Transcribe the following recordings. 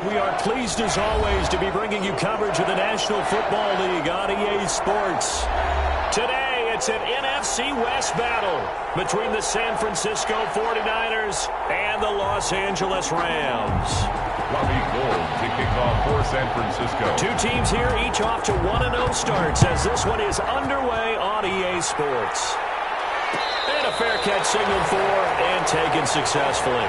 We are pleased as always to be bringing you coverage of the National Football League on EA Sports. Today, it's an NFC West battle between the San Francisco 49ers and the Los Angeles Rams. Robbie Gould to kick off for San Francisco. Two teams here, each off to 1-0 starts as this one is underway on EA Sports. And a fair catch signaled for and taken successfully.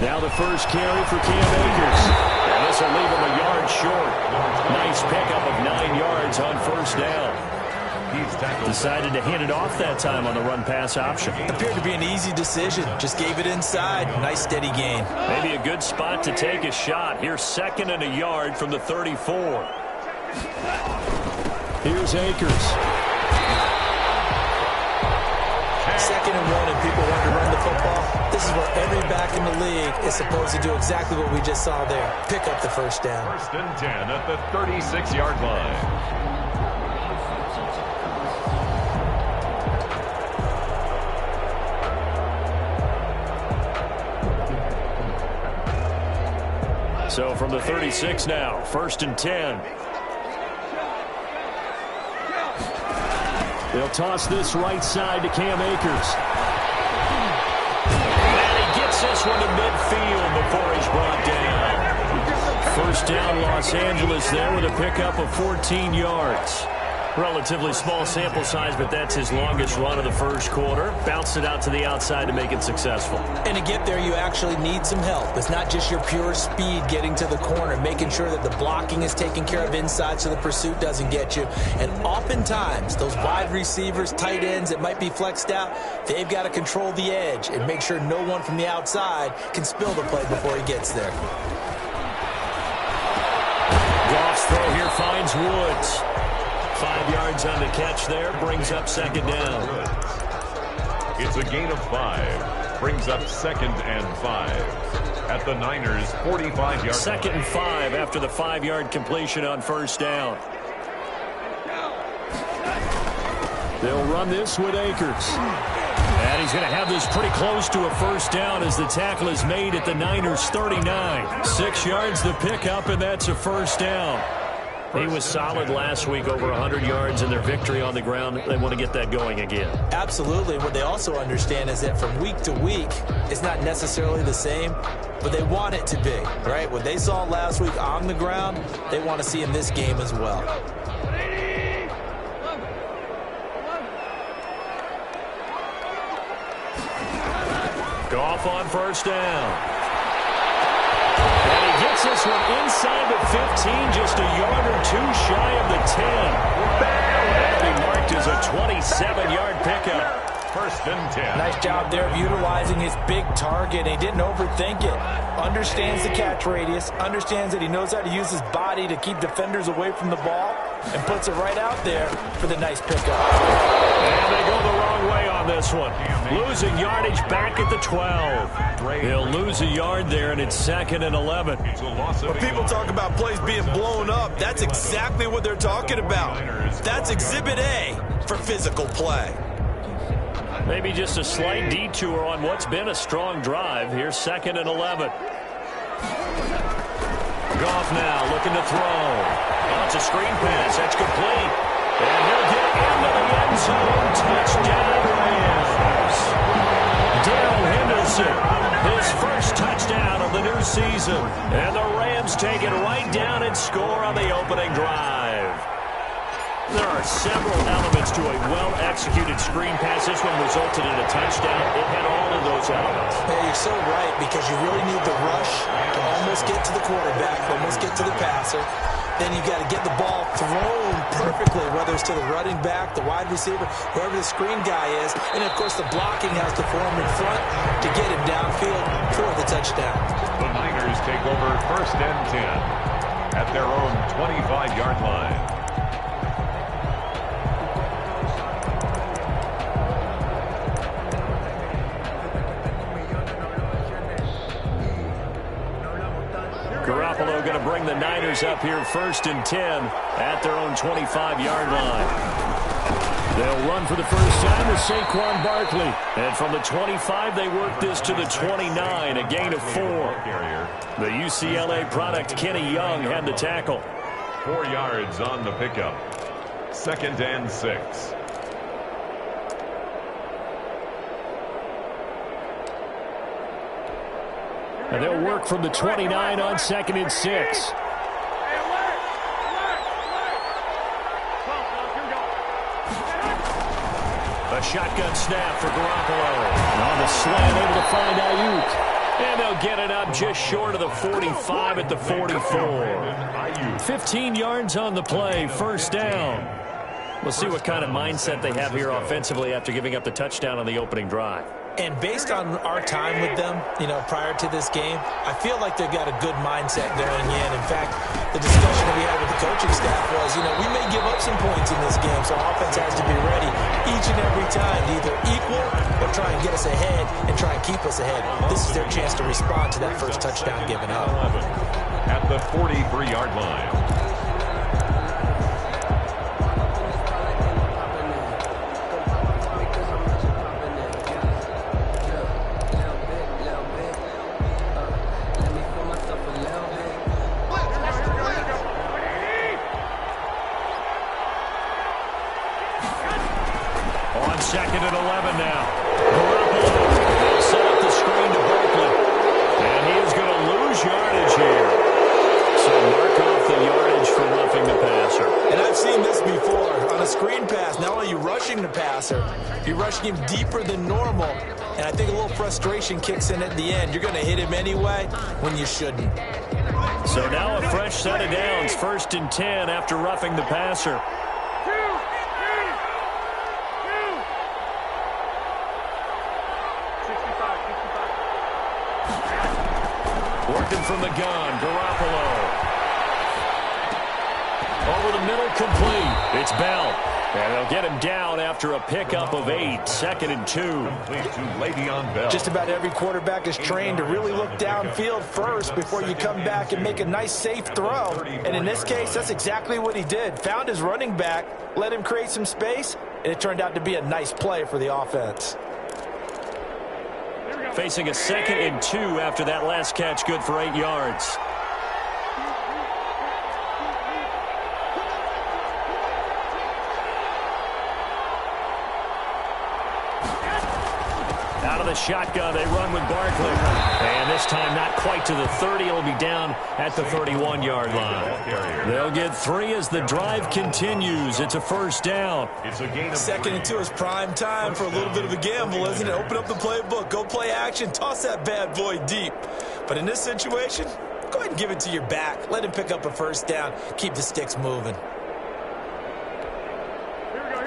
Now the first carry for Cam Akers. And this will leave him a yard short. Nice pickup of 9 yards on first down. He's tackled. Decided to hand it off that time on the run-pass option. Appeared to be an easy decision. Just gave it inside. Nice steady gain. Maybe a good spot to take a shot. Here's 2nd and a yard from the 34. Here's Akers. 2nd and 1 and people want to run the football. This is where every back in the league is supposed to do exactly what we just saw there. Pick up the first down. 1st and 10 at the 36-yard line. So from the 36 now, 1st and 10. They'll toss this right side to Cam Akers. And he gets this one to midfield before he's brought down. First down, Los Angeles there with a pickup of 14 yards. Relatively small sample size, but that's his longest run of the first quarter. Bounced it out to the outside to make it successful. And to get there, you actually need some help. It's not just your pure speed getting to the corner, making sure that the blocking is taken care of inside so the pursuit doesn't get you. And oftentimes, those wide receivers, tight ends that might be flexed out, they've got to control the edge and make sure no one from the outside can spill the play before he gets there. Goff's throw here finds Woods. 5 yards on the catch there, brings up 2nd down. It's a gain of 5. Brings up 2nd and 5 at the Niners' 45-yard line. 2nd and 5 after the 5-yard completion on first down. They'll run this with Akers. And he's going to have this pretty close to a first down as the tackle is made at the Niners' 39. 6 yards the pickup, and that's a first down. He was solid last week, over 100 yards in their victory on the ground. They want to get that going again. Absolutely. What they also understand is that from week to week, it's not necessarily the same, but they want it to be, right? What they saw last week on the ground, they want to see in this game as well. Goff on first down. Gets this one inside the 15, just a yard or two shy of the 10. That'll be marked as a 27-yard pickup. 1st and 10. Nice job there of utilizing his big target. He didn't overthink it. Understands the catch radius. Understands that he knows how to use his body to keep defenders away from the ball. And puts it right out there for the nice pickup. And they go the wrong way on this one. Losing yardage back at the 12. He'll lose a yard there, and it's 2nd and 11. When people talk about plays being blown up, that's exactly what they're talking about. That's Exhibit A for physical play. Maybe just a slight detour on what's been a strong drive. Here's 2nd and 11. Goff now looking to throw. It's a screen pass. That's complete. And he'll get into the end zone. Touchdown, Rams. Darrell Henderson, his first touchdown of the new season. And the Rams take it right down and score on the opening drive. There are several elements to a well-executed screen pass. This one resulted in a touchdown. It had all of those elements. Hey, you're so right, because you really need the rush to almost get to the quarterback, almost get to the passer. Then you've got to get the ball thrown perfectly, whether it's to the running back, the wide receiver, whoever the screen guy is. And, of course, the blocking has to form in front to get him downfield for the touchdown. The Niners take over 1st and 10 at their own 25-yard line. bring the Niners up here 1st and 10 at their own 25-yard line. They'll run for the first time with Saquon Barkley. And from the 25, they work this to the 29, a gain of 4. The UCLA product, Kenny Young, had the tackle. 4 yards on the pickup. 2nd and 6. And they'll work from the 29 on 2nd and 6. A shotgun snap for Garoppolo. And on the slant, able to find Ayuk. And they'll get it up just short of the 45 at the 44. 15 yards on the play, 1st down. We'll see what kind of mindset they have here offensively after giving up the touchdown on the opening drive. And based on our time with them, prior to this game, I feel like they've got a good mindset going in. In fact, the discussion that we had with the coaching staff was, we may give up some points in this game, so our offense has to be ready each and every time to either equal or try and get us ahead and try and keep us ahead. This is their chance to respond to that first touchdown given up. At the 43-yard line. On 2nd and 11 now. Garoppolo will set up the screen to Barkley. And he is going to lose yardage here. So mark off the yardage for roughing the passer. And I've seen this before. On a screen pass, not only are you rushing the passer, you're rushing him deeper than normal. And I think a little frustration kicks in at the end. You're going to hit him anyway when you shouldn't. So now a fresh set of downs. 1st and 10 after roughing the passer. Working from the gun, Garoppolo. Over the middle, complete. It's Bell. And they'll get him down after a pickup of 8. 2nd and 2. Complete to Le'Veon Bell. Just about every quarterback is trained to really look downfield first before you come back and make a nice, safe throw. And in this case, that's exactly what he did. Found his running back, let him create some space, and it turned out to be a nice play for the offense. Facing a 2nd and 2 after that last catch, good for 8 yards. Out of the shotgun, they run with Barkley. And this time not quite to the 30. It'll be down at the 31-yard line. They'll get 3 as the drive continues. It's a 1st down. It's a gain of 2nd and 2 is prime time for a little bit of a gamble, isn't it? Open up the playbook, go play action, toss that bad boy deep. But in this situation, go ahead and give it to your back. Let him pick up a 1st down. Keep the sticks moving.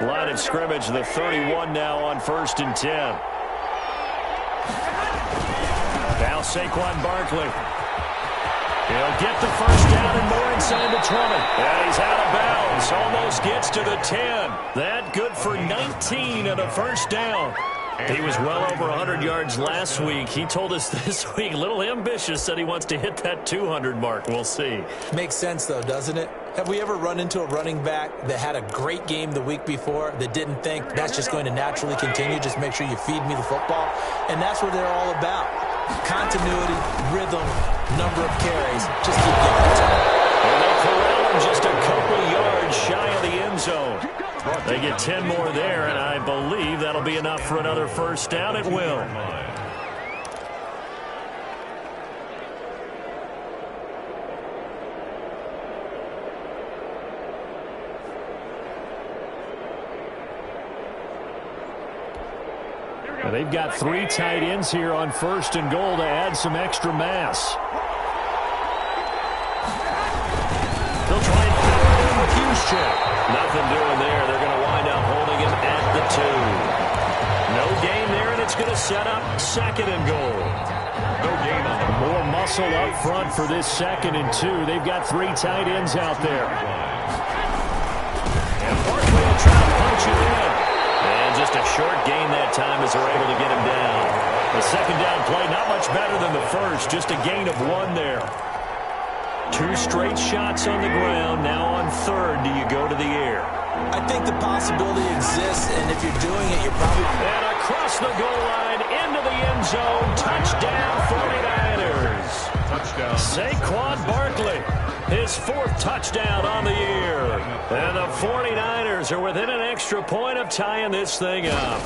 Line of scrimmage, the 31 now on 1st and 10. Now Saquon Barkley. He'll get the 1st down and more inside the 20. And he's out of bounds. Almost gets to the 10. That good for 19 and a 1st down. He was well over 100 yards last week. He told us this week, a little ambitious, said he wants to hit that 200 mark. We'll see. Makes sense, though, doesn't it? Have we ever run into a running back that had a great game the week before that didn't think that's just going to naturally continue? Just make sure you feed me the football. And that's what they're all about. Continuity, rhythm, number of carries. Just keep giving it to them. And they corral him just a couple yards shy of the end zone. They get 10 more there, and I believe that'll be enough for another 1st down. It will. And they've got 3 tight ends here on 1st and goal to add some extra mass. They'll try and power it in with Houston. Nothing doing there. They're going to wind up holding him at the 2. No gain there, and it's going to set up 2nd and goal. No gain on the more muscle up front for this 2nd and 2. They've got 3 tight ends out there. And Barkley will try to punch it in. And just a short gain that time as they're able to get him down. The 2nd down play, not much better than the first. Just a gain of 1 there. 2 straight shots on the ground. Now on third, do you go to the air? I think the possibility exists, and if you're doing it, you're probably... And across the goal line, into the end zone. Touchdown, 49ers. Touchdown. Saquon Barkley, his 4th touchdown on the year. And the 49ers are within an extra point of tying this thing up.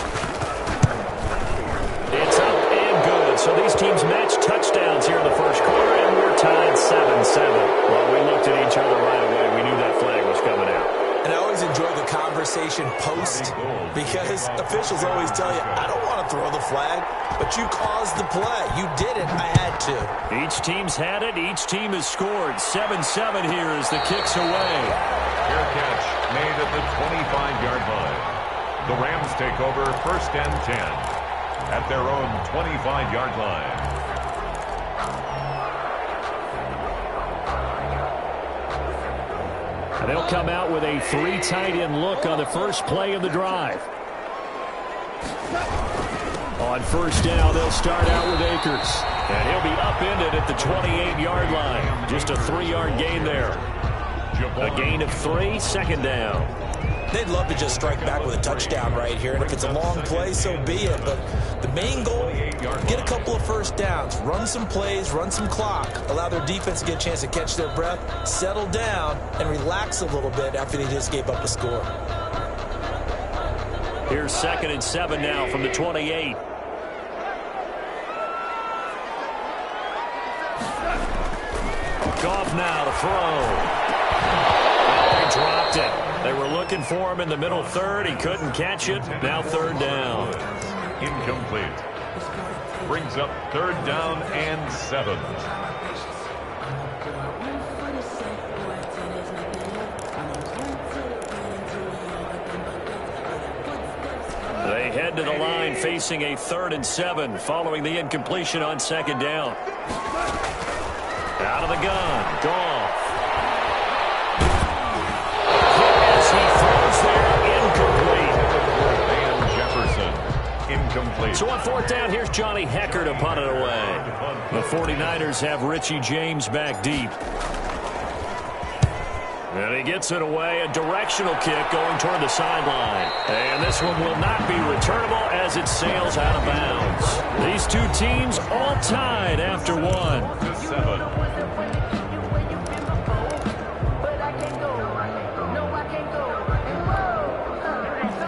It's up and good. So these teams match touchdowns here in the first quarter, and we're tied 7-7. Well, we looked at each other right away. We knew that flag was coming out. And I always enjoy the conversation post because officials always tell you, I don't want to throw the flag, but you caused the play. You did it. I had to. Each team's had it. Each team has scored. 7-7 here as the kick's away. Fair catch made at the 25-yard line. The Rams take over 1st and 10 at their own 25-yard line. And they'll come out with a 3 tight end look on the first play of the drive. On first down, they'll start out with Akers. And he'll be upended at the 28-yard line. Just a 3-yard gain there. A gain of 3, 2nd down. They'd love to just strike back with a touchdown right here. And if it's a long play, so be it. But the main goal, get a couple of first downs, run some plays, run some clock, allow their defense to get a chance to catch their breath, settle down, and relax a little bit after they just gave up a score. Here's 2nd and 7 now from the 28. Goff now to throw. Oh, he dropped it. They were looking for him in the middle third. He couldn't catch it. Now 3rd down. Incomplete. Brings up 3rd down and 7. They head to the line facing a 3rd and 7 following the incompletion on 2nd down. Out of the gun. Goff. As he throws there, incomplete. And Jefferson, incomplete. So on 4th down, here's Johnny Hecker to punt it away. The 49ers have Richie James back deep. And he gets it away, a directional kick going toward the sideline. And this one will not be returnable as it sails out of bounds. These 2 teams all tied after 1. 7.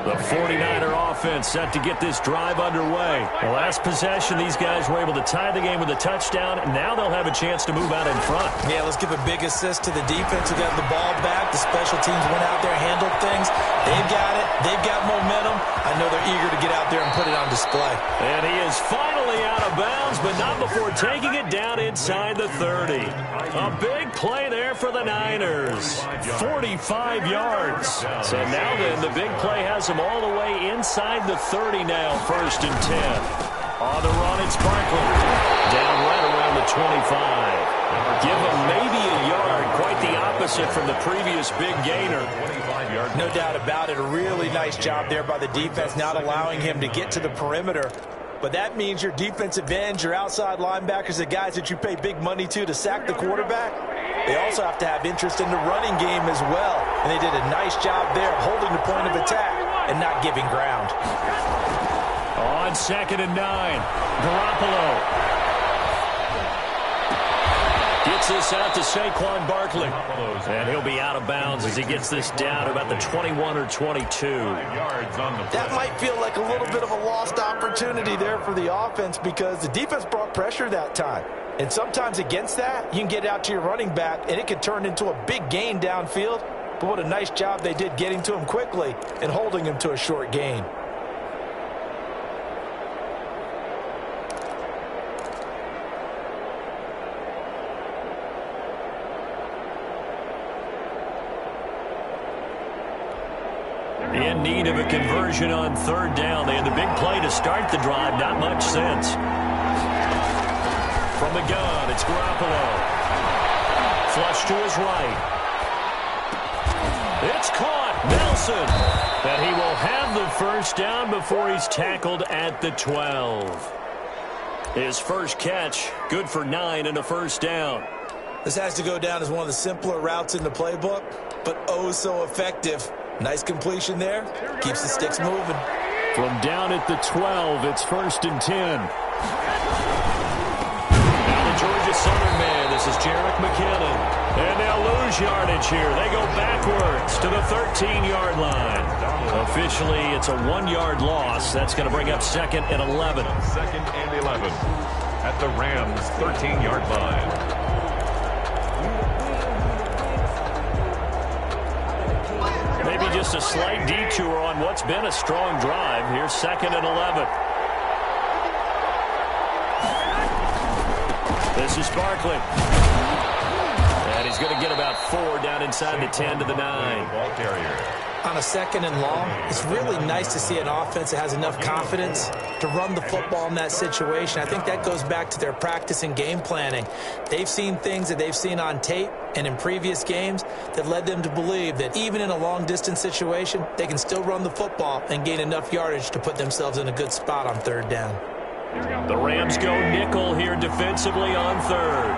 The 49er offense set to get this drive underway. The last possession, these guys were able to tie the game with a touchdown. Now they'll have a chance to move out in front. Yeah, let's give a big assist to the defense who got the ball back. The special teams went out there, handled things. They've got it. They've got momentum. I know they're eager to get out there and put it on display. And he is finally out of bounds, but not before taking it down inside the 30. A big play there for the Niners. 45 yards. So now then, the big play has him all the way inside the 30 now, 1st and 10. On the run, it's Barkley. Down right around the 25. Give him maybe a yard. Quite the opposite from the previous big gainer. No doubt about it. A really nice job there by the defense, not allowing him to get to the perimeter. But that means your defensive ends, your outside linebackers, the guys that you pay big money to sack the quarterback, they also have to have interest in the running game as well. And they did a nice job there holding the point of attack and not giving ground. On 2nd and 9, Garoppolo gets this out to Saquon Barkley. And he'll be out of bounds as he gets this down to about the 21 or 22. That might feel like a little bit of a lost opportunity there for the offense because the defense brought pressure that time. And sometimes against that, you can get out to your running back, and it could turn into a big gain downfield. But what a nice job they did getting to him quickly and holding him to a short gain. In need of a conversion on 3rd down. They had the big play to start the drive. Not much sense. From the gun, it's Garoppolo. Flush to his right. It's caught. Nelson. And he will have the 1st down before he's tackled at the 12. His first catch, good for 9 and a 1st down. This has to go down as one of the simpler routes in the playbook, but oh so effective. Nice completion there. Keeps the sticks moving. From down at the 12, it's 1st and 10. Now the Georgia Southern man, this is Jerick McKinnon. And they'll lose yardage here. They go backwards to the 13-yard line. Officially, it's a 1-yard loss. That's going to bring up 2nd and 11. 2nd and 11 at the Rams' 13-yard line. Maybe just a slight detour on what's been a strong drive. Here's 2nd and 11. This is Barkley. And he's going to get about 4 down inside the 10 to the 9. Ball carrier. On a 2nd and long, it's really nice to see an offense that has enough confidence to run the football in that situation. I think that goes back to their practice and game planning. They've seen things that they've seen on tape and in previous games that led them to believe that even in a long-distance situation, they can still run the football and gain enough yardage to put themselves in a good spot on 3rd down. The Rams go nickel here defensively on 3rd.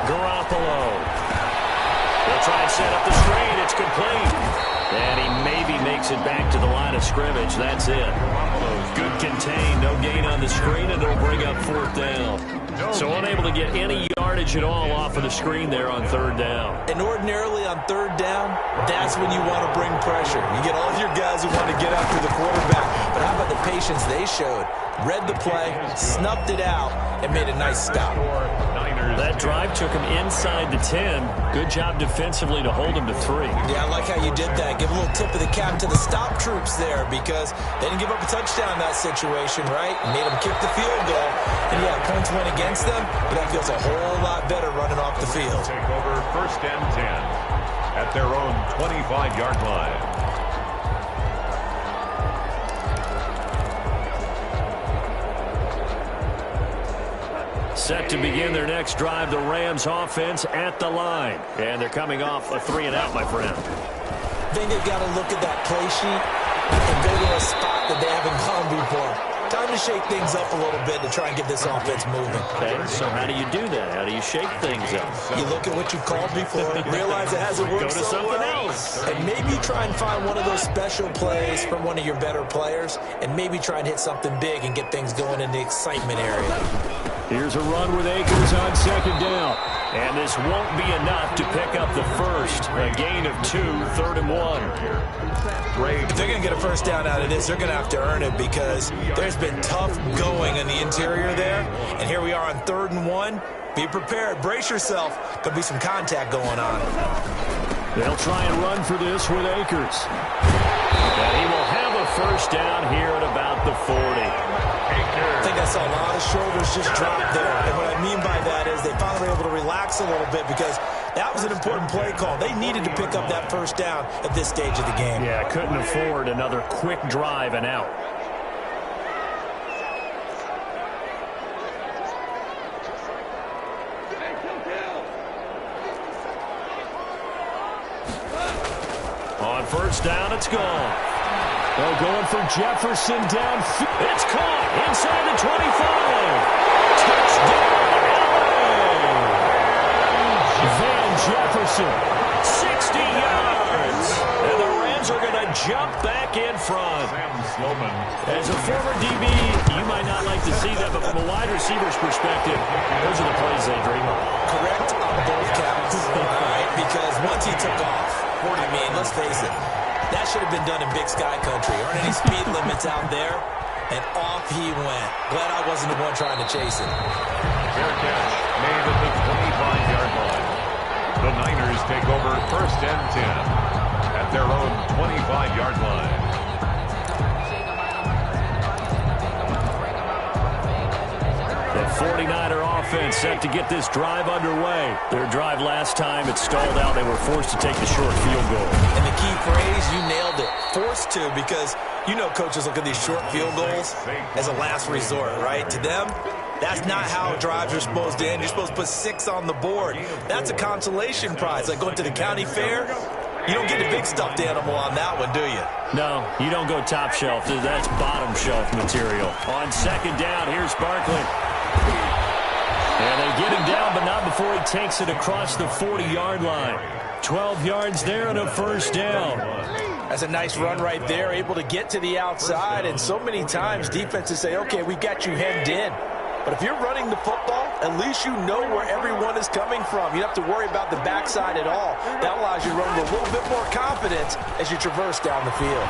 Garoppolo. They'll try and set up the screen. It's complete. And he maybe makes it back to the line of scrimmage. That's it. Good contain. No gain on the screen, and it'll bring up 4th down. So unable to get any yardage at all off of the screen there on 3rd down. And ordinarily on 3rd down, that's when you want to bring pressure. You get all your guys who want to get after the quarterback. But how about the patience they showed? Read the play, snuffed it out, and made a nice stop. That drive took him inside the 10. Good job defensively to hold him to 3. Yeah, I like how you did that. Give a little tip of the cap to the stop troops there because they didn't give up a touchdown in that situation, right? Made them kick the field goal. And yeah, points went against them, but that feels a whole lot better running off the field. Take over 1st and 10 at their own 25-yard line. Set to begin their next drive, the Rams offense at the line. And they're coming off a 3-and-out, my friend. I think they've got to look at that play sheet and go to a spot that they haven't gone before. Time to shake things up a little bit to try and get this offense moving. Okay, so how do you do that? How do you shake things up? You look at what you've called before, realize it hasn't worked Go to so something well, else. and maybe try and find one of those special plays from one of your better players, and maybe try and hit something big and get things going in the excitement area. Here's a run with Akers on 2nd down. And this won't be enough to pick up the first. A gain of 2, 3rd and 1. If they're going to get a first down out of this, they're going to have to earn it because there's been tough going in the interior there. And here we are on 3rd and 1. Be prepared. Brace yourself. Could be some contact going on. They'll try and run for this with Akers. And he will have a first down here at about the 40. I think I saw a lot of shoulders just drop there. And what I mean by that is they finally were able to relax a little bit because that was an important play call. They needed to pick up that first down at this stage of the game. Yeah, couldn't afford another quick drive and out. On first down, it's gone. They're going for Jefferson downfield. It's caught inside the 25. Touchdown, LA! Van Jefferson, 60 yards. And the Rams are going to jump back in front. As a former DB, you might not like to see that, but from a wide receiver's perspective, those are the plays they dream of. Correct on both counts. All right, because once he took off, I mean, let's face it, that should have been done in Big Sky Country. Aren't any speed limits out there? And off he went. Glad I wasn't the one trying to chase it. Fair catch made at the 25-yard line. The Niners take over 1st and 10 at their own 25-yard line. The 49er offense set to get this drive underway. Their drive last time, it stalled out. They were forced to take the short field goal. And the key phrase, you nailed it. Forced to, because you know coaches look at these short field goals as a last resort, right? To them, that's not how drives are supposed to end. You're supposed to put 6 on the board. That's a consolation prize. Like going to the county fair, you don't get a big stuffed animal on that one, do you? No, you don't go top shelf. That's bottom shelf material. On 2nd down, here's Barkley. And they get him down, but not before he takes it across the 40-yard line. 12 yards there and a first down. That's a nice run right there, able to get to the outside. And so many times defenses say, okay, we've got you hemmed in. But if you're running the football, at least you know where everyone is coming from. You don't have to worry about the backside at all. That allows you to run with a little bit more confidence as you traverse down the field.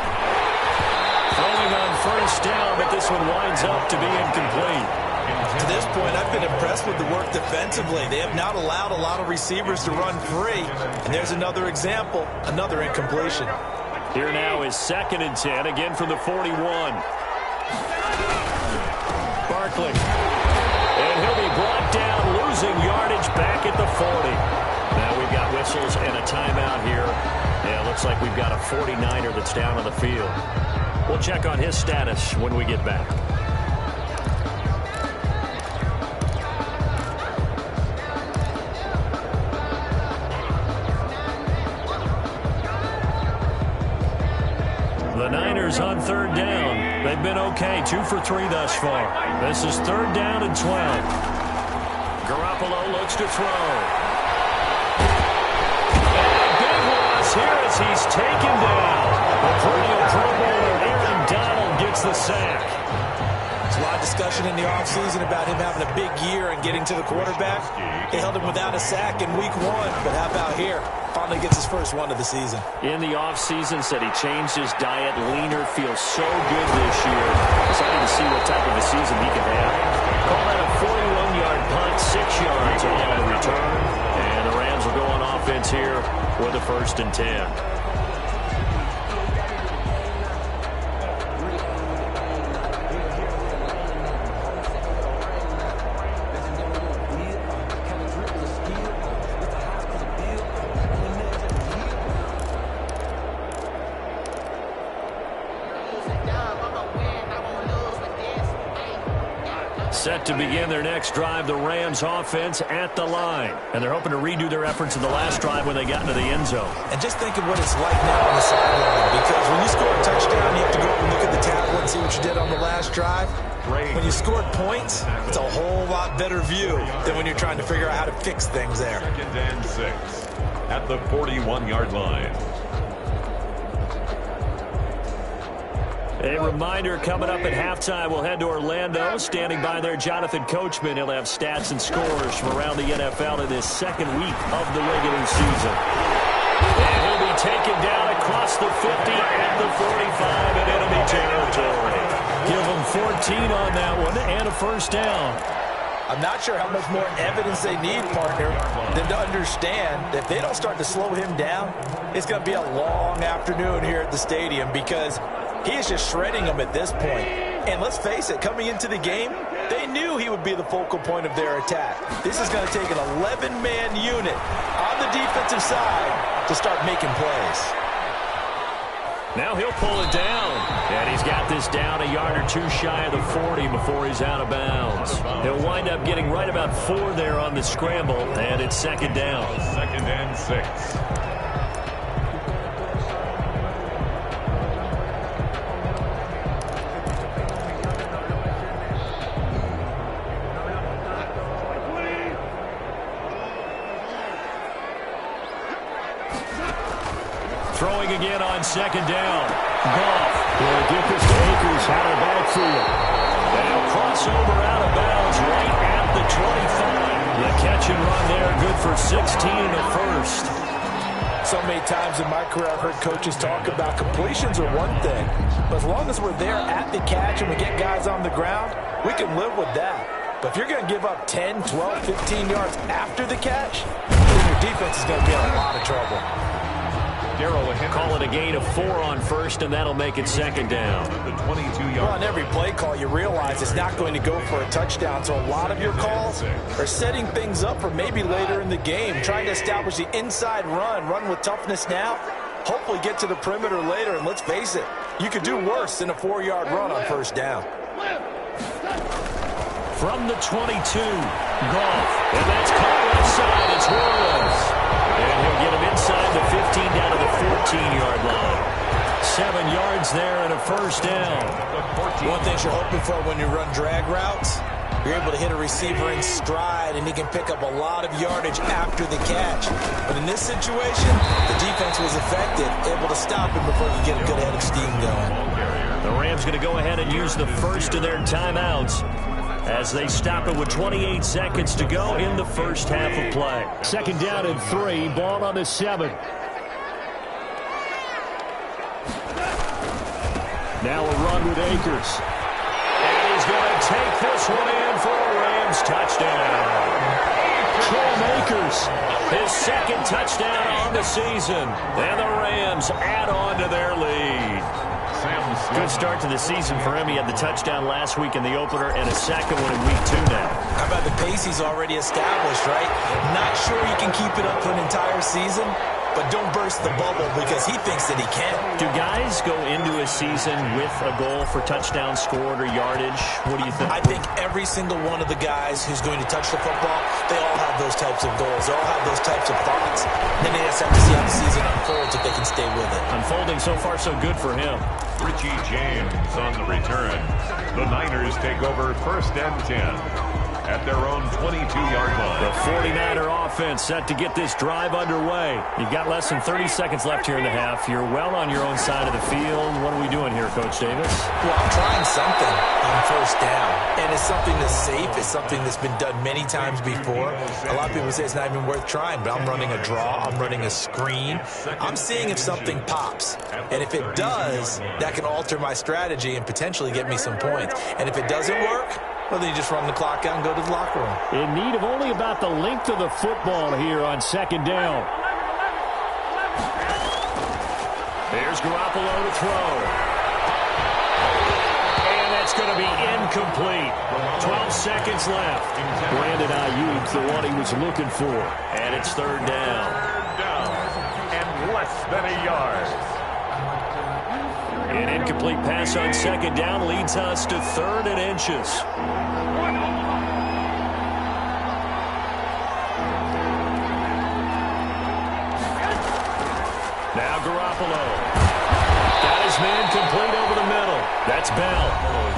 Throwing on first down, but this one winds up to be incomplete. To this point, I've been impressed with the work defensively. They have not allowed a lot of receivers to run free. And there's another example, another incompletion. Here now is 2nd and 10, again from the 41. Barkley. And he'll be brought down, losing yardage back at the 40. Now we've got whistles and a timeout here. Yeah, it looks like we've got a 49er that's down on the field. We'll check on his status when we get back. The Niners on 3rd down. They've been okay, 2 for 3 thus far. This is 3rd down and 12. Garoppolo looks to throw. And a big loss here as he's taken down. The perennial Pro Bowler Aaron Donald gets the sack. There's a lot of discussion in the offseason about him having a big year and getting to the quarterback. They held him without a sack in week 1, but how about here? Finally gets his first one of the season. In the offseason, said he changed his diet, leaner, feels so good this year. Excited to see what type of a season he can have. Call that a 41-yard punt, 6 yards on the return. And the Rams will go on offense here with a 1st and 10. Set to begin their next drive, the Rams offense at the line. And they're hoping to redo their efforts in the last drive when they got into the end zone. And just think of what it's like now on the sideline, because when you score a touchdown, you have to go up and look at the tackle and see what you did on the last drive. When you scored points, it's a whole lot better view than when you're trying to figure out how to fix things there. 2nd and 6 at the 41-yard line. A reminder, coming up at halftime, we'll head to Orlando. Standing by there, Jonathan Coachman. He'll have stats and scores from around the NFL in this 2nd week of the regular season. And he'll be taken down across the 50 and the 45 in enemy territory. Give him 14 on that one and a first down. I'm not sure how much more evidence they need, partner, than to understand that if they don't start to slow him down, it's going to be a long afternoon here at the stadium, because he is just shredding them at this point. And let's face it, coming into the game, they knew he would be the focal point of their attack. This is going to take an 11-man unit on the defensive side to start making plays. Now he'll pull it down. And he's got this down a yard or 2 shy of the 40 before he's out of bounds. He'll wind up getting right about 4 there on the scramble, and it's 2nd down. 2nd and 6. Throwing again on 2nd down. Goff will get this to Akers out of the backfield. They'll cross over out of bounds right at the 25. The catch and run there, good for 16 and a first. So many times in my career I've heard coaches talk about completions are one thing, but as long as we're there at the catch and we get guys on the ground, we can live with that. But if you're going to give up 10, 12, 15 yards after the catch, then your defense is going to be in a lot of trouble. Call it a gain of 4 on first, and that'll make it 2nd down. The 22-yard. Well, on every play call, you realize it's not going to go for a touchdown, so a lot of your calls are setting things up for maybe later in the game, trying to establish the inside run with toughness now, hopefully get to the perimeter later, and let's face it, you could do worse than a 4-yard run on first down. From the 22, Goff, and that's caught left side. It's Williams. And he'll get him inside the 15 down to the 14-yard line. 7 yards there and a first down. One thing you're hoping for when you run drag routes, You're able to hit a receiver in stride, and he can pick up a lot of yardage after the catch. But in this situation, the defense was effective, able to stop him before he could get a good head of steam going. The Rams going to go ahead and use the first of their timeouts as they stop it with 28 seconds to go in the first half of play. 2nd down and 3, ball on the 7. Now a run with Akers. And he's going to take this one in for a Rams touchdown. Cam Akers. His 2nd touchdown on the season. And the Rams add on to their lead. Good start to the season for him. He had the touchdown last week in the opener and a second one in week 2 now. How about the pace he's already established, right? Not sure he can keep it up for an entire season, but don't burst the bubble because he thinks that he can. Do guys go into a season with a goal for touchdowns scored or yardage? What do you think? I think every single one of the guys who's going to touch the football, they all have those types of goals. They all have those types of thoughts. And then they just have to see how the season unfolds if they can stay with it. Unfolding so far so good for him. Richie James on the return. The Niners take over 1st and 10 at their own 22-yard line. The 49er offense set to get this drive underway. You've got less than 30 seconds left here in the half. You're well on your own side of the field. What are we doing here, Coach Davis? Well, I'm trying something on 1st down. And it's something that's safe. It's something that's been done many times before. A lot of people say it's not even worth trying, but I'm running a draw. I'm running a screen. I'm seeing if something pops. And if it does, that can alter my strategy and potentially get me some points. And if it doesn't work, well, then you just run the clock out and go to the locker room. In need of only about the length of the football here on 2nd down. There's Garoppolo to throw. And that's going to be incomplete. 12 seconds left. Brandon Ayuk, the one he was looking for. And it's 3rd down. And less than a yard. An incomplete pass on 2nd down leads us to 3rd and inches. Now Garoppolo. Got his man complete over the middle. That's Bell.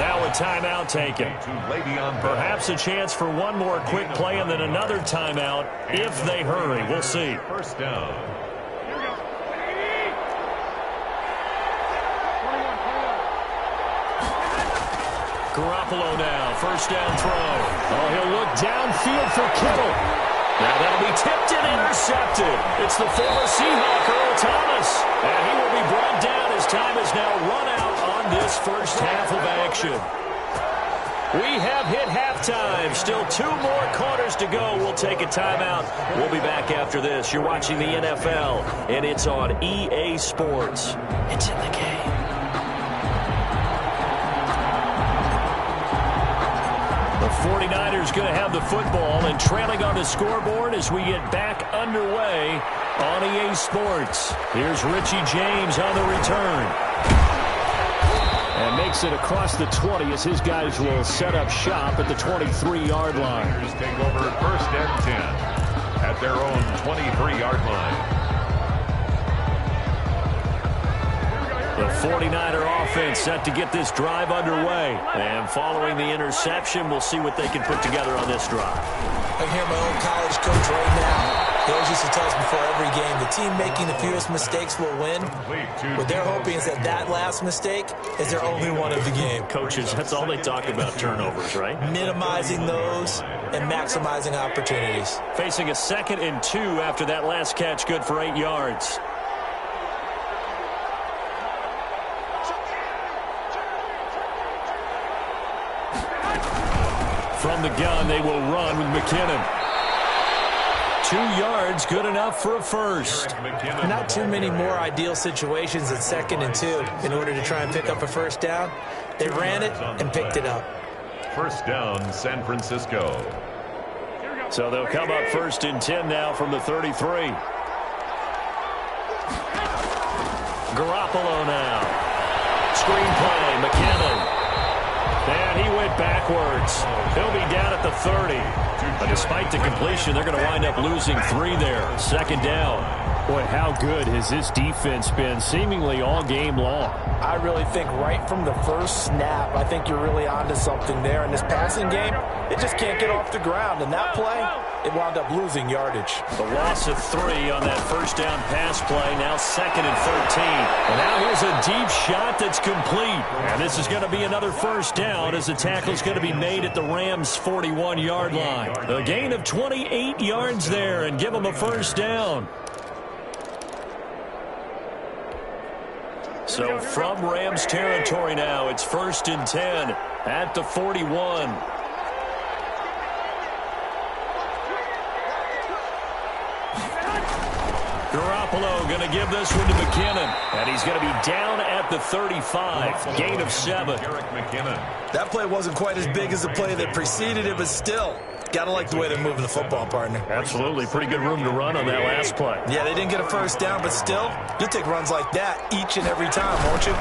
Now a timeout taken. Perhaps a chance for one more quick play and then another timeout if they hurry. We'll see. 1st down. Garoppolo now, 1st down throw. Oh, he'll look downfield for Kittle. Now that'll be tipped and intercepted. It's the former Seahawk, Earl Thomas. And he will be brought down as time has now run out on this first half of action. We have hit halftime. Still 2 more quarters to go. We'll take a timeout. We'll be back after this. You're watching the NFL, and it's on EA Sports. It's in the game. The 49ers going to have the football and trailing on the scoreboard as we get back underway on EA Sports. Here's Richie James on the return. And makes it across the 20 as his guys will set up shop at the 23-yard line. Niners take over 1st and 10 at their own 23-yard line. The 49er offense set to get this drive underway. And following the interception, we'll see what they can put together on this drive. I hear my old college coach right now. He always used to tell us before every game, the team making the fewest mistakes will win. What they're hoping is that that last mistake is their only one of the game. Coaches, that's all they talk about, turnovers, right? Minimizing those and maximizing opportunities. Facing a 2nd and 2 after that last catch, good for 8 yards. From the gun, they will run with McKinnon. 2 yards, good enough for a first. Not too many more ideal situations at 2nd and 2 in order to try and pick up a first down. They ran it and picked it up. 1st down, San Francisco. So they'll come up 1st and 10 now from the 33. Garoppolo now. Screen play, McKinnon. And he went backwards. He'll be down at the 30. But despite the completion, they're going to wind up losing 3 there. 2nd down. Boy, how good has this defense been seemingly all game long? I really think right from the first snap, I think you're really onto something there. In this passing game, it just can't get off the ground. And that play, it wound up losing yardage. The loss of 3 on that first down pass play, now 2nd and 13. And now here's a deep shot that's complete. And this is going to be another first down as the tackle is going to be made at the Rams' 41-yard line. A gain of 28 yards there and give them a first down. So from Rams territory now, it's 1st and 10 at the 41. Garoppolo going to give this one to McKinnon. And he's going to be down at the 35. Gain of 7. That play wasn't quite as big as the play that preceded it, but still, gotta like the way they're moving the football, partner. Absolutely. Pretty good room to run on that last play. Yeah, they didn't get a first down, but still, you'll take runs like that each and every time, won't you?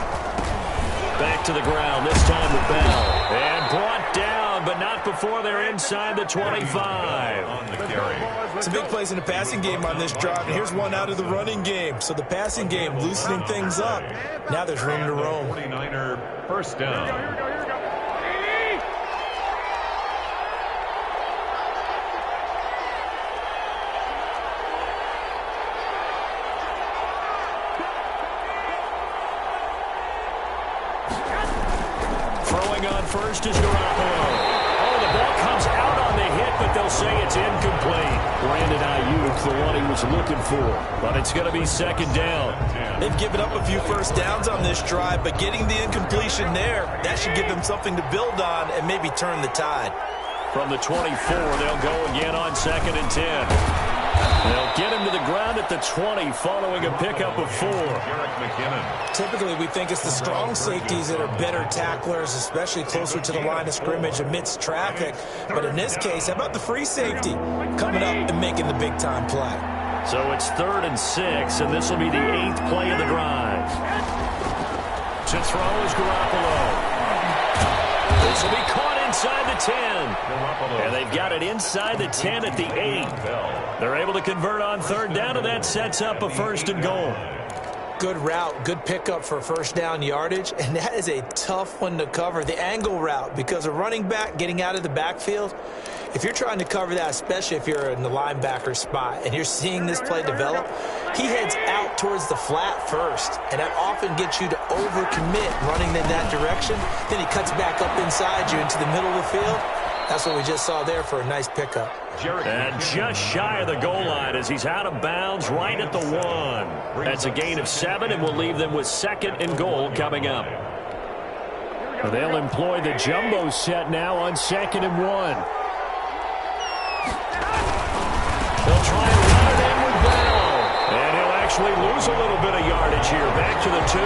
Back to the ground, this time with Bell. And brought down, but not before they're inside the 25. On the carry. Some big plays in the passing game on this drive, and here's one out of the running game. So the passing game loosening things up. Now there's room to roam. 49er first down. Throwing on first is Garoppolo. Oh, the ball comes out on the hit, but they'll say it's incomplete. Brandon Ayuk, the one he was looking for. But it's going to be 2nd down. They've given up a few first downs on this drive, but getting the incompletion there, that should give them something to build on and maybe turn the tide. From the 24, they'll go again on 2nd and 10. They'll get him to the ground at the 20 following a pickup of 4. Typically, we think it's the strong safeties that are better tacklers, especially closer to the line of scrimmage amidst traffic. But in this case, how about the free safety coming up and making the big-time play? So it's 3rd and 6, and this will be the 8th play of the drive. To throw is Garoppolo. This will be caught inside the 10. And they've got it inside the 10 at the 8. They're able to convert on 3rd down, and that sets up a 1st and goal. Good route, good pickup for first down yardage, and that is a tough one to cover, the angle route, because a running back getting out of the backfield, if you're trying to cover that, especially if you're in the linebacker spot and you're seeing this play develop, he heads out towards the flat first, and that often gets you to overcommit running in that direction. Then he cuts back up inside you into the middle of the field. That's what we just saw there for a nice pickup. And just shy of the goal line as he's out of bounds right at the 1. That's a gain of 7, and we'll leave them with 2nd and goal coming up. They'll employ the jumbo set now on 2nd and 1. They'll try and run it in with Bell. And he'll actually lose a little bit of yardage here. Back to the 2.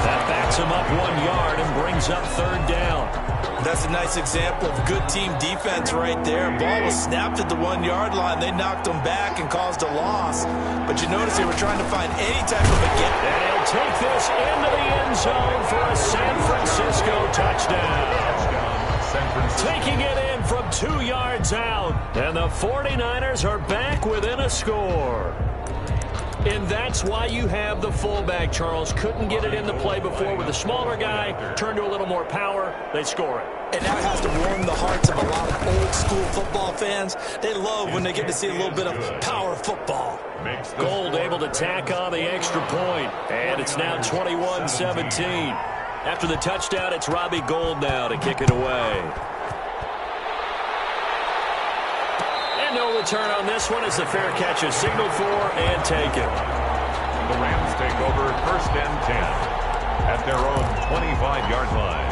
That backs him up 1 yard and brings up 3rd down. That's a nice example of good team defense right there. Ball was snapped at the 1-yard line. They knocked them back and caused a loss. But you notice they were trying to find any type of a get. And he'll take this into the end zone for a San Francisco touchdown. Taking it in from 2 yards out. And the 49ers are back within a score. And that's why you have the fullback, Charles. Couldn't get it in the play before with the smaller guy. Turned to a little more power. They score it. And that has to warm the hearts of a lot of old-school football fans. They love when they get to see a little bit of power football. Gold able to tack on the extra point. And it's now 21-17. After the touchdown, it's Robbie Gould now to kick it away. No return on this one as the fair catch is signaled for and taken. The Rams take over 1st and 10 at their own 25-yard line.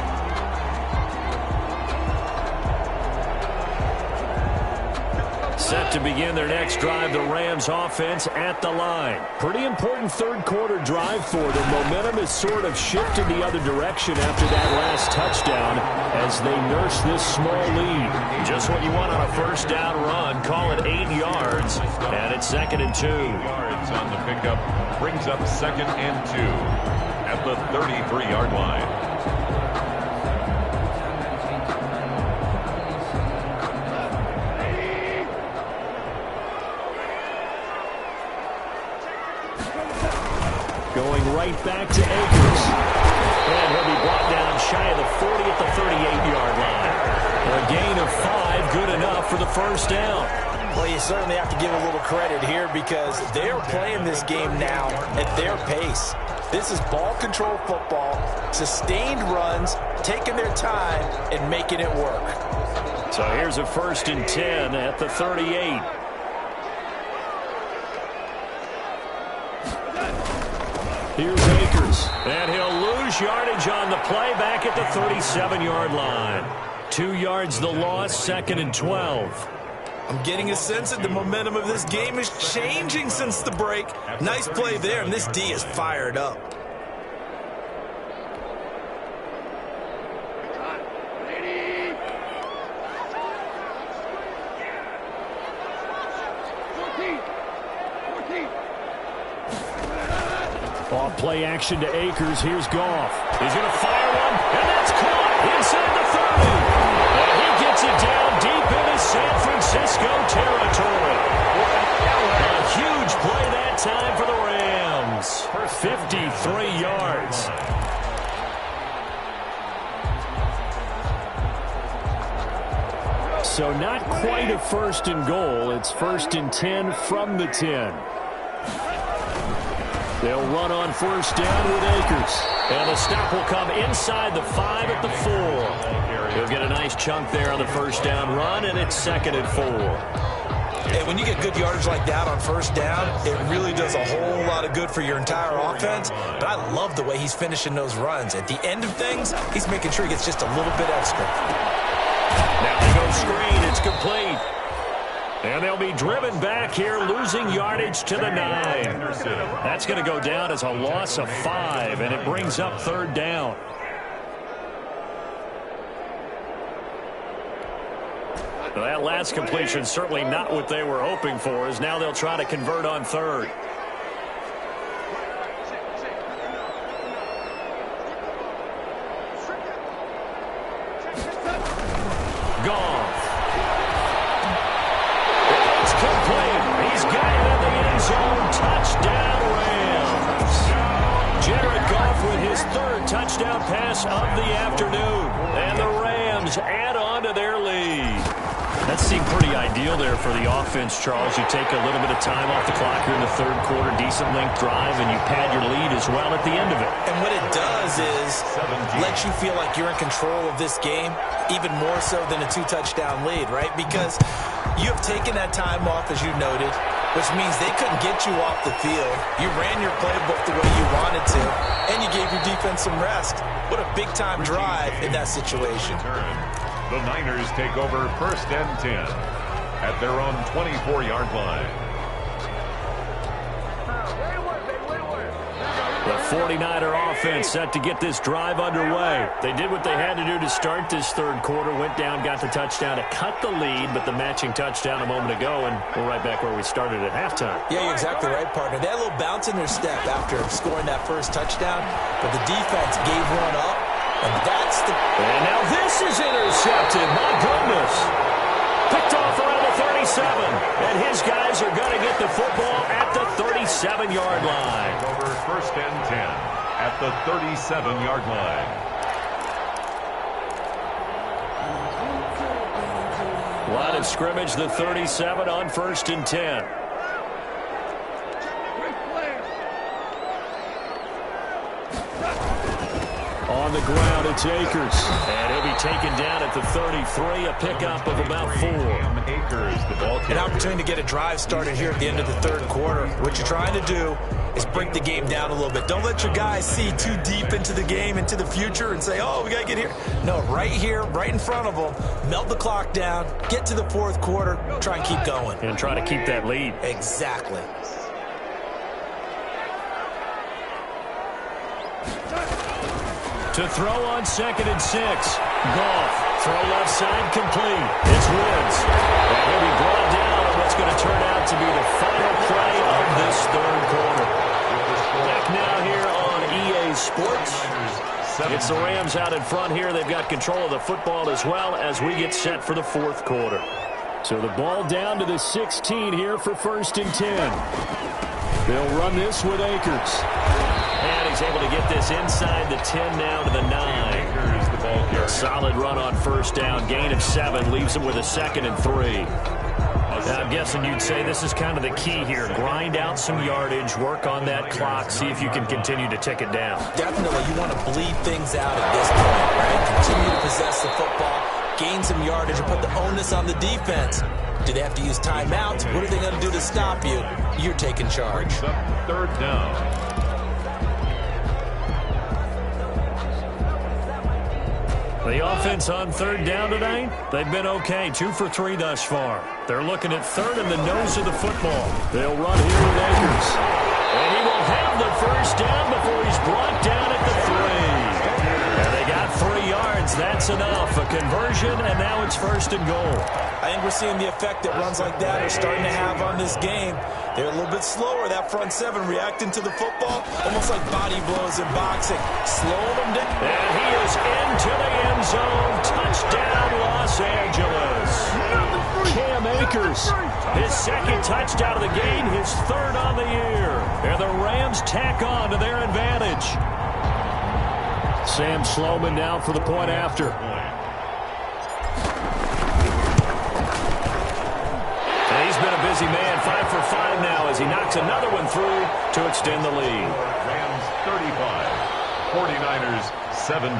Set to begin their next drive, the Rams offense at the line. Pretty important 3rd quarter drive for them. Momentum has sort of shifted the other direction after that last touchdown as they nurse this small lead. Just what you want on a 1st down run. Call it 8 yards, and it's 2nd and 2. Yards on the pickup brings up 2nd and 2 at the 33-yard line. Going right back to Akers. And he'll be brought down shy of the 40 at the 38-yard line. A gain of 5, good enough for the first down. Well, you certainly have to give a little credit here because they are playing this game now at their pace. This is ball control football, sustained runs, taking their time and making it work. So here's a 1st and 10 at the 38. Here's Akers, and he'll lose yardage on the play back at the 37-yard line. 2 yards the loss, 2nd and 12. I'm getting a sense that the momentum of this game is changing since the break. Nice play there, and this D is fired up. Off play action to Akers. Here's Goff. He's going to fire one, and that's caught inside the 30. And he gets it down deep into San Francisco territory. A huge play that time for the Rams. 53 yards. So not quite a 1st and goal. It's 1st and 10 from the 10. They'll run on 1st down with Akers. And the stop will come inside the 5 at the 4. He'll get a nice chunk there on the 1st down run, and it's 2nd and 4. Hey, when you get good yardage like that on 1st down, it really does a whole lot of good for your entire offense. But I love the way he's finishing those runs. At the end of things, he's making sure he gets just a little bit extra. Now they go screen. It's complete. And they'll be driven back here, losing yardage to the 9. That's going to go down as a loss of 5, and it brings up 3rd down. Well, that last completion certainly not what they were hoping for, as now they'll try to convert on 3rd. Goff. It's complete. He's got it in the end zone. Touchdown, Rams. Jared Goff with his 3rd touchdown pass of the afternoon. And the Rams add on to their lead. That seemed pretty ideal there for the offense, Charles. You take a little bit of time off the clock here in the 3rd quarter, decent length drive, and you pad your lead as well at the end of it. And what it does is let you feel like you're in control of this game, even more so than a 2-touchdown lead, right? Because you have taken that time off, as you noted, which means they couldn't get you off the field. You ran your playbook the way you wanted to, and you gave your defense some rest. What a big-time drive in that situation. The Niners take over 1st and 10 at their own 24-yard line. The 49er offense set to get this drive underway. They did what they had to do to start this 3rd quarter, went down, got the touchdown to cut the lead, but the matching touchdown a moment ago, and we're right back where we started at halftime. Yeah, you're exactly right, partner. They had a little bounce in their step after scoring that 1st touchdown, but the defense gave one up. And that's the... And now this is intercepted. My goodness. Picked off around the 37. And his guys are going to get the football at the 37-yard line. Over 1st and 10 at the 37-yard line. Line of scrimmage, the 37 on 1st and 10. On the ground, it's Akers. And he'll be taken down at the 33, a pickup of about 4. Akers, the ball An opportunity to get a drive started here at the end of the 3rd quarter. What you're trying to do is break the game down a little bit. Don't let your guys see too deep into the game, into the future, and say, oh, we got to get here. No, right here, right in front of them, melt the clock down, get to the 4th quarter, try and keep going. And try to keep that lead. Exactly. To throw on 2nd and 6. Goff. Throw left side complete. It's Woods. And he'll be brought down on what's going to turn out to be the final play of this 3rd quarter. Back now here on EA Sports. It's the Rams out in front here. They've got control of the football as well as we get set for the 4th quarter. So the ball down to the 16 here for 1st and 10. They'll run this with Akers. And he's able to get this inside the 10 now to the 9. Akers, the ball carrier. Solid run on first down. Gain of 7 leaves him with a 2nd and 3. Now, I'm guessing you'd say this is kind of the key here. Grind out some yardage, work on that clock, see if you can continue to tick it down. Definitely, you want to bleed things out at this point, right? Continue to possess the football, gain some yardage, and put the onus on the defense. Do they have to use timeouts? What are they going to do to stop you? You're taking charge. Third down. The offense on third down tonight, they've been okay. 2 for 3 thus far. They're looking at third in the nose of the football. They'll run here with Akers. And he will have the first down before he's brought down at the 3. And they got 3 yards. That's enough. A conversion, and now it's 1st and goal. I think we're seeing the effect that runs like that are starting to have on this game. They're a little bit slower, that front 7, reacting to the football, almost like body blows in boxing, slowing them down. And he is into the end zone. Touchdown, Los Angeles. Cam Akers, his 2nd touchdown of the game, his 3rd on the year. And the Rams tack on to their advantage. Sam Sloman down for the point after. And he's been a busy man, 5 for 5 now as he knocks another one through to extend the lead. Rams 35, 49ers 17.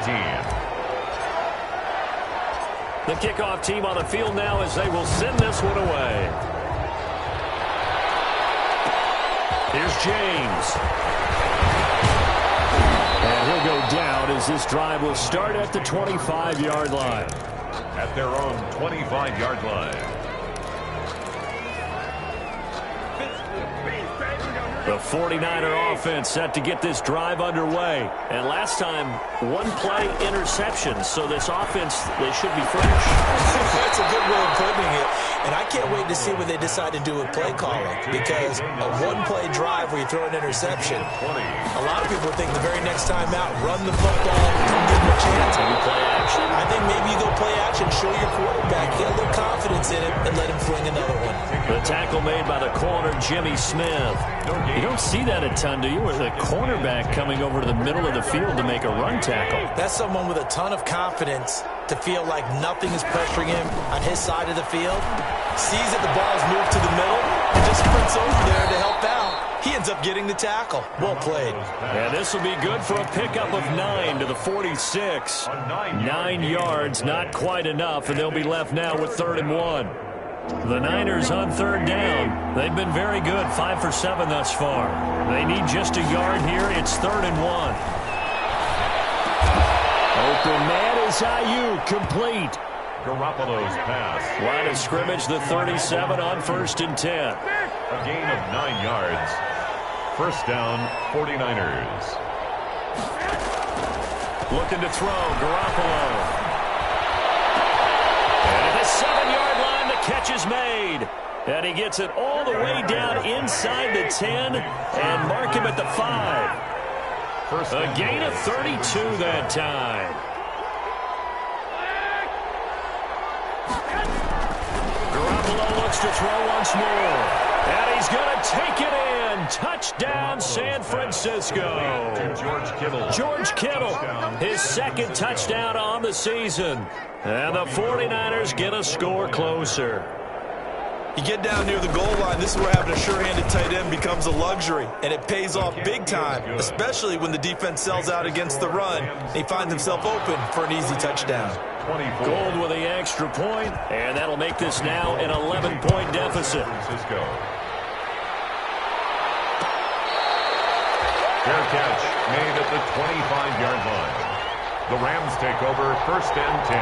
The kickoff team on the field now as they will send this one away. Here's James. And he'll go down as this drive will start at the 25-yard line. At their own 25-yard line. The 49er offense set to get this drive underway. And last time, 1-play interception. So this offense, they should be fresh. That's a good way of putting it. And I can't wait to see what they decide to do with play calling. Because a 1-play drive where you throw an interception, a lot of people think the very next time out, run the football, and give them a chance. Maybe play action? I think maybe you go play action, show your quarterback, get a little confidence in it, and let him fling another one. The tackle made by the corner, Jimmy Smith. You don't see that a ton, do you? With a cornerback coming over to the middle of the field to make a run tackle. That's someone with a ton of confidence to feel like nothing is pressuring him on his side of the field. Sees that the ball's moved to the middle and just sprints over there to help out. He ends up getting the tackle. Well played. And this will be good for a pickup of 9 to the 46. 9 yards, not quite enough, and they'll be left now with 3rd and 1. The Niners on third down. They've been very good, 5 for 7 thus far. They need just a yard here. It's 3rd and 1. Open man is Ayuk, complete. Garoppolo's pass. Line of scrimmage, the 37 on 1st and 10. A gain of 9 yards. 1st down, 49ers. Looking to throw, Garoppolo. And at the 7-yard line, the catch is made. And he gets it all the way down inside the 10 and mark him at the 5. A gain of 32 that time. Garoppolo looks to throw once more. And he's going to take it in. Touchdown, San Francisco. George Kittle. George Kittle, his 2nd touchdown on the season. And the 49ers get a score closer. You get down near the goal line, this is where having a sure-handed tight end becomes a luxury, and it pays off big time, especially when the defense sells out against the run, and he finds himself open for an easy touchdown. Gold with the extra point, and that'll make this now an 11-point deficit. Francisco. Fair catch made at the 25-yard line. The Rams take over 1st and 10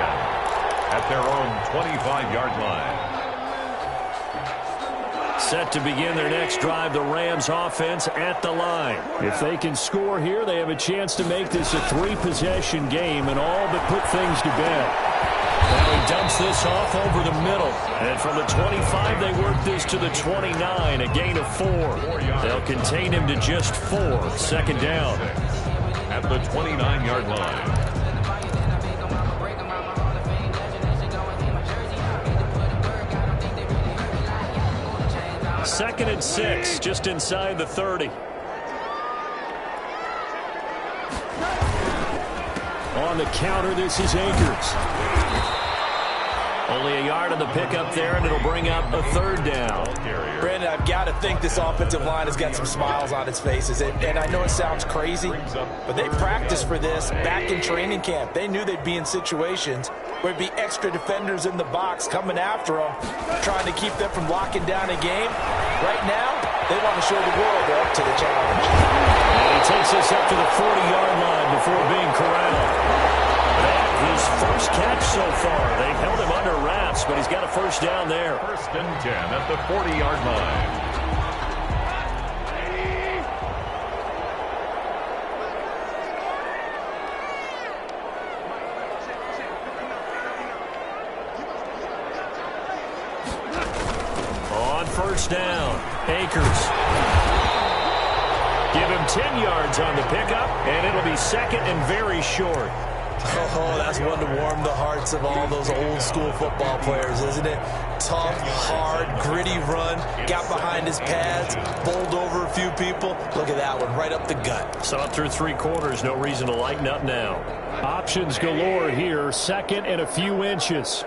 at their own 25-yard line. Set to begin their next drive, the Rams offense at the line. If they can score here, they have a chance to make this a 3-possession game and all but put things to bed. Now he dumps this off over the middle. And from the 25, they work this to the 29, a gain of 4. They'll contain him to just 4, 2nd down. At the 29-yard line. 2nd and 6, just inside the 30. On the counter, this is Akers. Only a yard on the pickup there, and it'll bring up a 3rd down. Brandon, I've got to think this offensive line has got some smiles on its faces. And I know it sounds crazy, but they practiced for this back in training camp. They knew they'd be in situations where there'd be extra defenders in the box coming after them, trying to keep them from locking down a game. Right now, they want to show the world they're up to the challenge. And he takes us up to the 40-yard line before being corralled. His first catch so far. They've held him under wraps, but he's got a 1st down there. 1st and 10 at the 40-yard line. On 1st down, Akers. Give him 10 yards on the pickup, and it'll be 2nd and very short. Oh, that's one to warm the hearts of all those old-school football players, isn't it? Tough, hard, gritty run, got behind his pads, bowled over a few people. Look at that one, right up the gut. So up through 3 quarters, no reason to lighten up now. Options galore here, 2nd and a few inches.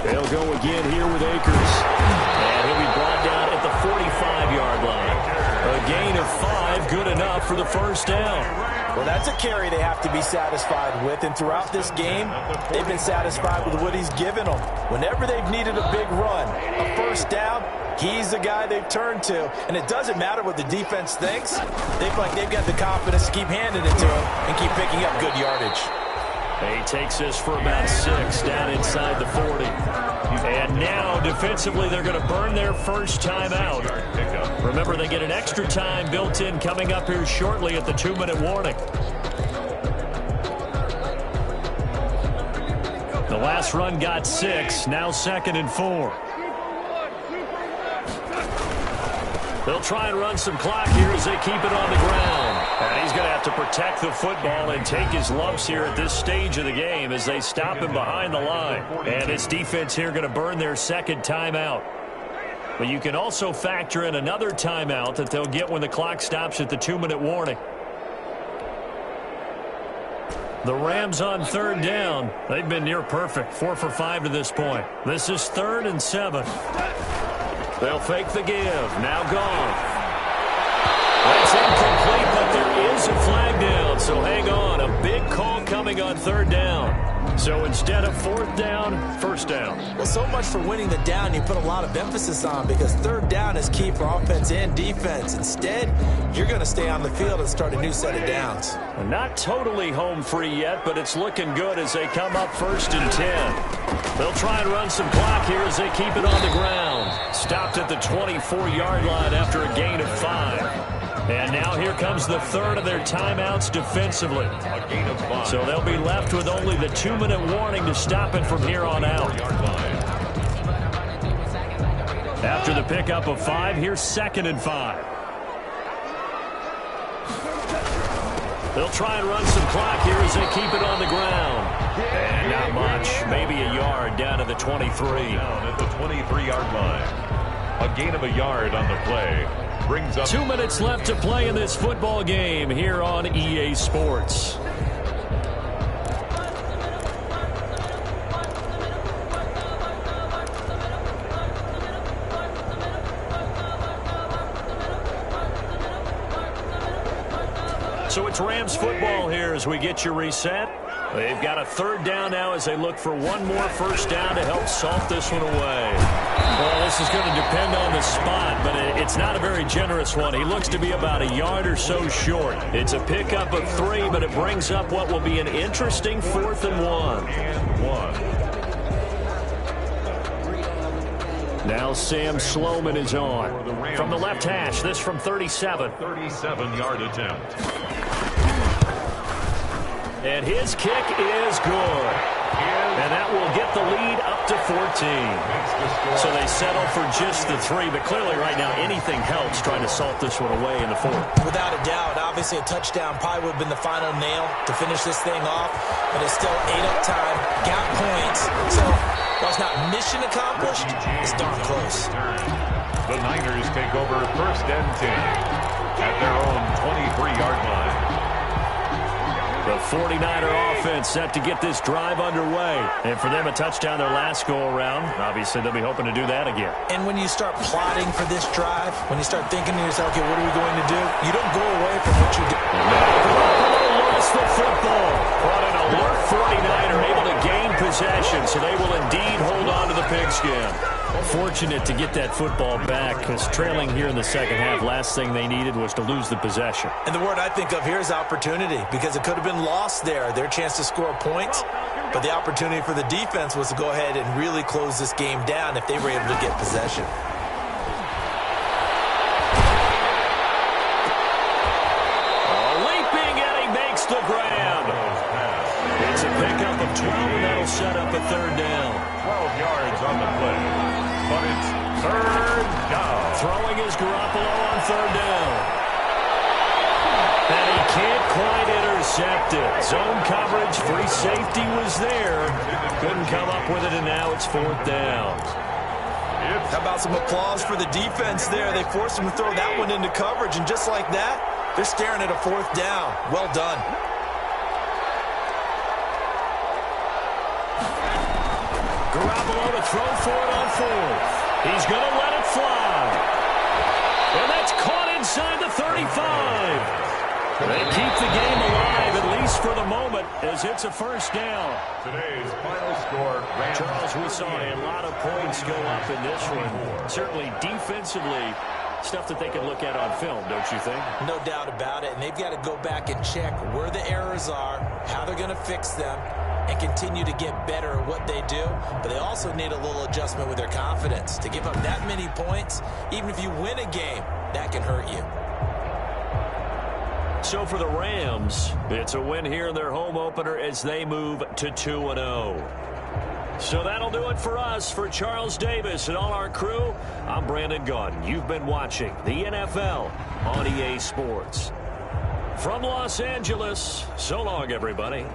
They'll go again here with Akers. And he'll be brought down at the 45-yard line. A gain of 5, good enough for the 1st down. Well, that's a carry they have to be satisfied with, and throughout this game, they've been satisfied with what he's given them. Whenever they've needed a big run, a 1st down, he's the guy they've turned to. And it doesn't matter what the defense thinks. They feel like they've got the confidence to keep handing it to him and keep picking up good yardage. He takes this for about 6 down inside the 40. And now, defensively, they're going to burn their 1st timeout. Remember, they get an extra time built in coming up here shortly at the 2-minute warning. The last run got 6, now 2nd and 4. They'll try and run some clock here as they keep it on the ground. And he's going to have to protect the football and take his lumps here at this stage of the game as they stop him behind the line. And this defense here going to burn their 2nd timeout. But you can also factor in another timeout that they'll get when the clock stops at the 2-minute warning. The Rams on 3rd down. They've been near perfect, 4 for 5 to this point. This is 3rd and 7. They'll fake the give. Now gone. That's incomplete, but there is a flag down. So hang on. A big call coming on 3rd down. So instead of 4th down, 1st down. Well, so much for winning the down you put a lot of emphasis on, because 3rd down is key for offense and defense. Instead, you're going to stay on the field and start a new set of downs. Not totally home free yet, but it's looking good as they come up 1st and 10. They'll try and run some clock here as they keep it on the ground. Stopped at the 24-yard line after a gain of 5. And now here comes the 3rd of their timeouts defensively. A gain of 5. So they'll be left with only the 2-minute warning to stop it from here on out. After the pickup of 5, here's 2nd and 5. They'll try and run some clock here as they keep it on the ground. And not much, maybe a yard down to the 23. Down at the 23-yard line. A gain of a yard on the play. Brings up 2 minutes left to play in this football game here on EA Sports. So it's Rams football here as we get you reset. They've got a 3rd down now as they look for one more 1st down to help salt this one away. Well, this is going to depend on the spot, but it's not a very generous one. He looks to be about a yard or so short. It's a pickup of 3, but it brings up what will be an interesting 4th and 1. Now Sam Sloman is on. From the left hash, this from 37. 37-yard attempt. And his kick is good. And that will get the lead up to 14. So they settle for just the 3, but clearly right now anything helps trying to salt this one away in the 4th. Without a doubt, obviously a touchdown probably would have been the final nail to finish this thing off, but it's still 8 up time, got points. So while it's not mission accomplished, it's darn close. The Niners take over 1st and 10 at their own 23-yard line. The 49er offense set to get this drive underway. And for them, a touchdown their last go-around. Obviously, they'll be hoping to do that again. And when you start plotting for this drive, when you start thinking to yourself, okay, what are we going to do? You don't go away from what you do. Lost the football. But an alert 49er able to gain possession, so they will indeed hold on to the pigskin. Fortunate to get that football back, because trailing here in the second half, last thing they needed was to lose the possession. And the word I think of here is opportunity, because it could have been lost there, their chance to score points. But the opportunity for the defense was to go ahead and really close this game down if they were able to get possession. Leaping, and he makes the grab. It's a pickup of 12, and that'll set up a 3rd down. 12 yards on the play, but it's 3rd down. Throwing is Garoppolo on 3rd down. And he can't quite intercept it. Zone coverage, free safety was there. Couldn't come up with it, and now it's 4th down. How about some applause for the defense there? They forced him to throw that one into coverage, and just like that, they're staring at a 4th down. Well done. Garoppolo to throw for it on 4th. He's going to let it fly. And that's caught inside the 35. They keep the game alive, at least for the moment, as it's a 1st down. Today's final score, Charles, we saw a lot of points go up in this one. Certainly defensively, stuff that they can look at on film, don't you think? No doubt about it, and they've got to go back and check where the errors are, how they're going to fix them, and continue to get better at what they do. But they also need a little adjustment with their confidence. To give up that many points, even if you win a game, that can hurt you. So for the Rams, it's a win here in their home opener as they move to 2-0. So that'll do it for us. For Charles Davis and all our crew, I'm Brandon Gaudin. You've been watching the NFL on EA Sports. From Los Angeles, so long, everybody.